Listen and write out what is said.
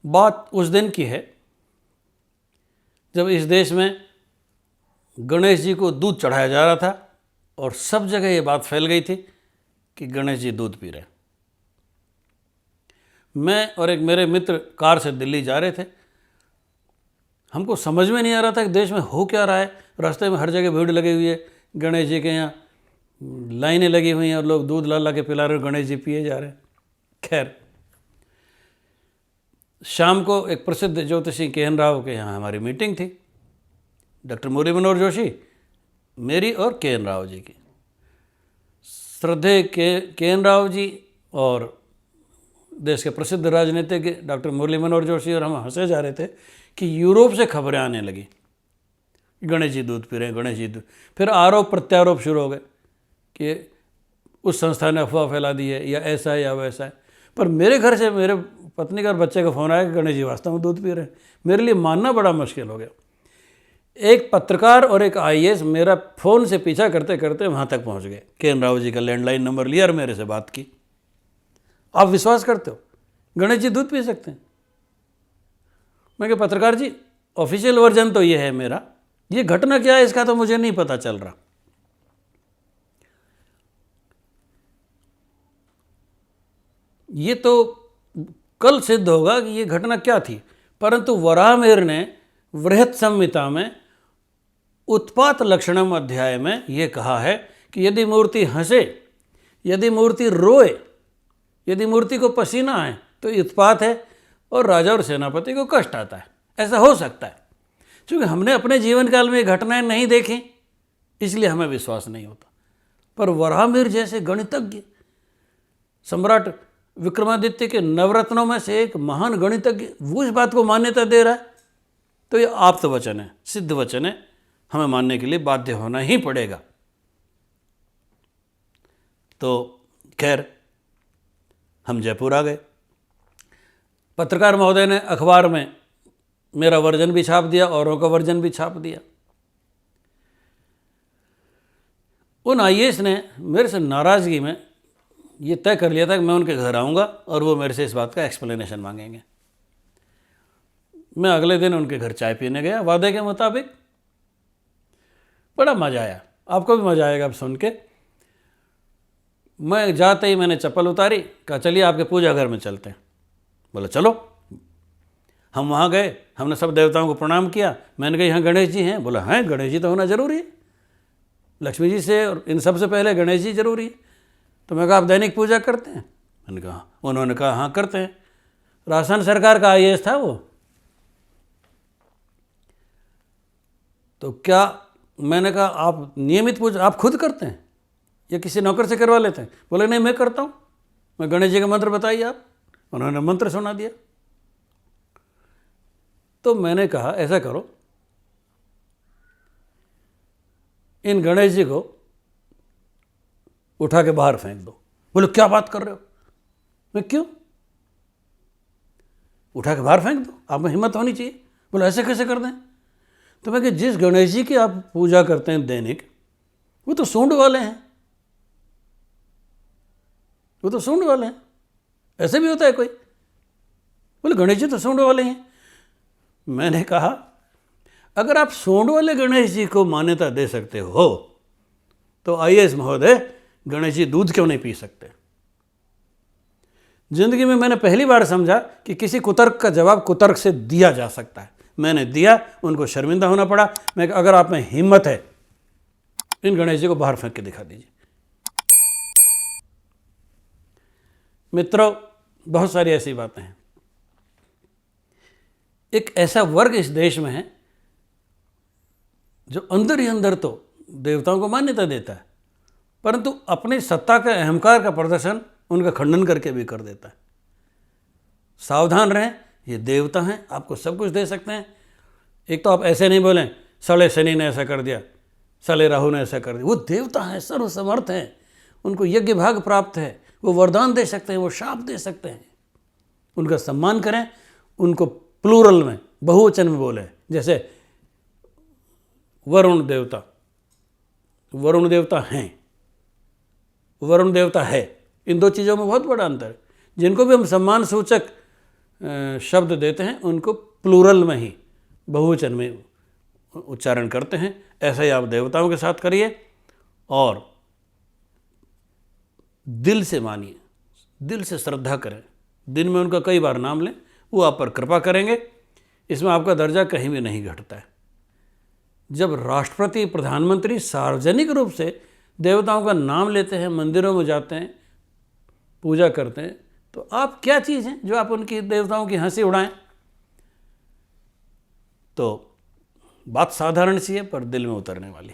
बात उस दिन की है जब इस देश में गणेश जी को दूध चढ़ाया जा रहा था और सब जगह ये बात फैल गई थी कि गणेश जी दूध पी रहे हैं। मैं और एक मेरे मित्र कार से दिल्ली जा रहे थे। हमको समझ में नहीं आ रहा था कि देश में हो क्या रहा है। रास्ते में हर जगह भीड़ लगी हुई है, गणेश जी के यहाँ लाइनें लगी हुई हैं और लोग दूध ला ला के पिला रहे, गणेश जी पिए जा रहे हैं। खैर, शाम को एक प्रसिद्ध ज्योतिषी के.एन. राव के यहाँ हमारी मीटिंग थी, डॉक्टर मुरली मनोहर जोशी, मेरी और के.एन. राव जी की। श्रद्धेय के.एन. राव जी और देश के प्रसिद्ध राजनीतिज्ञ डॉक्टर मुरली मनोहर जोशी और हम हंसे जा रहे थे कि यूरोप से खबरें आने लगी, गणेश जी दूध पी रहे हैं, गणेश जी दूध। फिर आरोप प्रत्यारोप शुरू हो गए कि उस संस्था ने अफवाह फैला दी है या ऐसा है या वैसा है। पर मेरे घर से मेरे पत्नी का और बच्चे का फ़ोन आया कि गणेश जी वास्तव में दूध पी रहे हैं। मेरे लिए मानना बड़ा मुश्किल हो गया। एक पत्रकार और एक आईएएस मेरा फ़ोन से पीछा करते करते वहाँ तक पहुँच गए। के.एन. राव जी का लैंडलाइन नंबर लिया और मेरे से बात की। आप विश्वास करते हो गणेश जी दूध पी सकते हैं? मैं कहा पत्रकार जी, ऑफिशियल वर्जन तो ये है मेरा, ये घटना क्या है इसका तो मुझे नहीं पता चल रहा। ये तो कल सिद्ध होगा कि ये घटना क्या थी। परंतु वराहमिहिर ने बृहत् संहिता में उत्पात लक्षणम अध्याय में ये कहा है कि यदि मूर्ति हंसे, यदि मूर्ति रोए, यदि मूर्ति को पसीना आए तो उत्पात है और राजा और सेनापति को कष्ट आता है। ऐसा हो सकता है। क्योंकि हमने अपने जीवन काल में ये घटनाएं नहीं देखी, इसलिए हमें विश्वास नहीं होता। पर वराहमिहिर जैसे गणितज्ञ, सम्राट विक्रमादित्य के नवरत्नों में से एक महान गणितज्ञ, वो इस बात को मान्यता दे रहा है, तो ये आप्त वचन है, सिद्ध वचन है, हमें मानने के लिए बाध्य होना ही पड़ेगा। तो खैर, हम जयपुर आ गए। पत्रकार महोदय ने अखबार में मेरा वर्जन भी छाप दिया, औरों का वर्जन भी छाप दिया। उन आईएएस ने मेरे से नाराज़गी में ये तय कर लिया था कि मैं उनके घर आऊँगा और वो मेरे से इस बात का एक्सप्लेनेशन मांगेंगे। मैं अगले दिन उनके घर चाय पीने गया वादे के मुताबिक। बड़ा मज़ा आया, आपको भी मज़ा आएगा अब सुन के। मैं जाते ही मैंने चप्पल उतारी, कहा चलिए आपके पूजा घर में चलते हैं। बोला चलो। हम वहाँ गए, हमने सब देवताओं को प्रणाम किया। मैंने कहा यहाँ गणेश जी हैं? बोला हैं, गणेश जी तो होना जरूरी है, लक्ष्मी जी से और इन सबसे पहले गणेश जी जरूरी है। तो मैं कहा आप दैनिक पूजा करते हैं? मैंने कहा, उन्होंने कहा हाँ करते हैं। राजस्थान सरकार का आईएएस था वो। तो क्या, मैंने कहा आप नियमित पूजा आप खुद करते हैं या किसी नौकर से करवा लेते हैं? बोले नहीं मैं करता हूँ। मैं गणेश जी का मंत्र बताइए आप। उन्होंने मंत्र सुना दिया। तो मैंने कहा ऐसा करो, इन गणेश जी को उठा के बाहर फेंक दो। बोले क्या बात कर रहे हो? मैं क्यों? उठा के बाहर फेंक दो, आप में हिम्मत होनी चाहिए। बोले ऐसे कैसे कर दें? तो मैं कि जिस गणेश जी की आप पूजा करते हैं दैनिक, वो तो सूंड वाले हैं, वो तो सूंड वाले हैं। ऐसे भी होता है कोई? बोले गणेश जी तो सूंड वाले हैं। मैंने कहा अगर आप सूंड वाले गणेश जी को मान्यता दे सकते हो तो आईएएस महोदय गणेश जी दूध क्यों नहीं पी सकते? जिंदगी में मैंने पहली बार समझा कि किसी कुतर्क का जवाब कुतर्क से दिया जा सकता है। मैंने दिया, उनको शर्मिंदा होना पड़ा। मैं अगर आप में हिम्मत है, इन गणेश जी को बाहर फेंक के दिखा दीजिए। मित्रों, बहुत सारी ऐसी बातें हैं। एक ऐसा वर्ग इस देश में है जो अंदर ही अंदर तो देवताओं को मान्यता देता है, परंतु अपनी सत्ता के अहंकार का प्रदर्शन उनका खंडन करके भी कर देता है। सावधान रहें, ये देवता हैं, आपको सब कुछ दे सकते हैं। एक तो आप ऐसे नहीं बोलें सड़े शनि ने ऐसा कर दिया, सड़े राहु ने ऐसा कर दिया। वो देवता हैं, सर्वसमर्थ हैं, उनको यज्ञ भाग प्राप्त है, वो वरदान दे सकते हैं, वो शाप दे सकते हैं। उनका सम्मान करें, उनको प्लूरल में, बहुवचन में बोले। जैसे वरुण देवता, वरुण देवता हैं, वरुण देवता है, इन दो चीज़ों में बहुत बड़ा अंतर है। जिनको भी हम सम्मान सूचक शब्द देते हैं उनको प्लूरल में ही, बहुवचन में उच्चारण करते हैं। ऐसा ही आप देवताओं के साथ करिए और दिल से मानिए, दिल से श्रद्धा करें, दिन में उनका कई बार नाम लें, वो आप पर कृपा करेंगे। इसमें आपका दर्जा कहीं भी नहीं घटता है। जब राष्ट्रपति, प्रधानमंत्री सार्वजनिक रूप से देवताओं का नाम लेते हैं, मंदिरों में जाते हैं, पूजा करते हैं, तो आप क्या चीज़ हैं जो आप उनकी देवताओं की हंसी उड़ाएं? तो बात साधारण सी है पर दिल में उतरने वाली।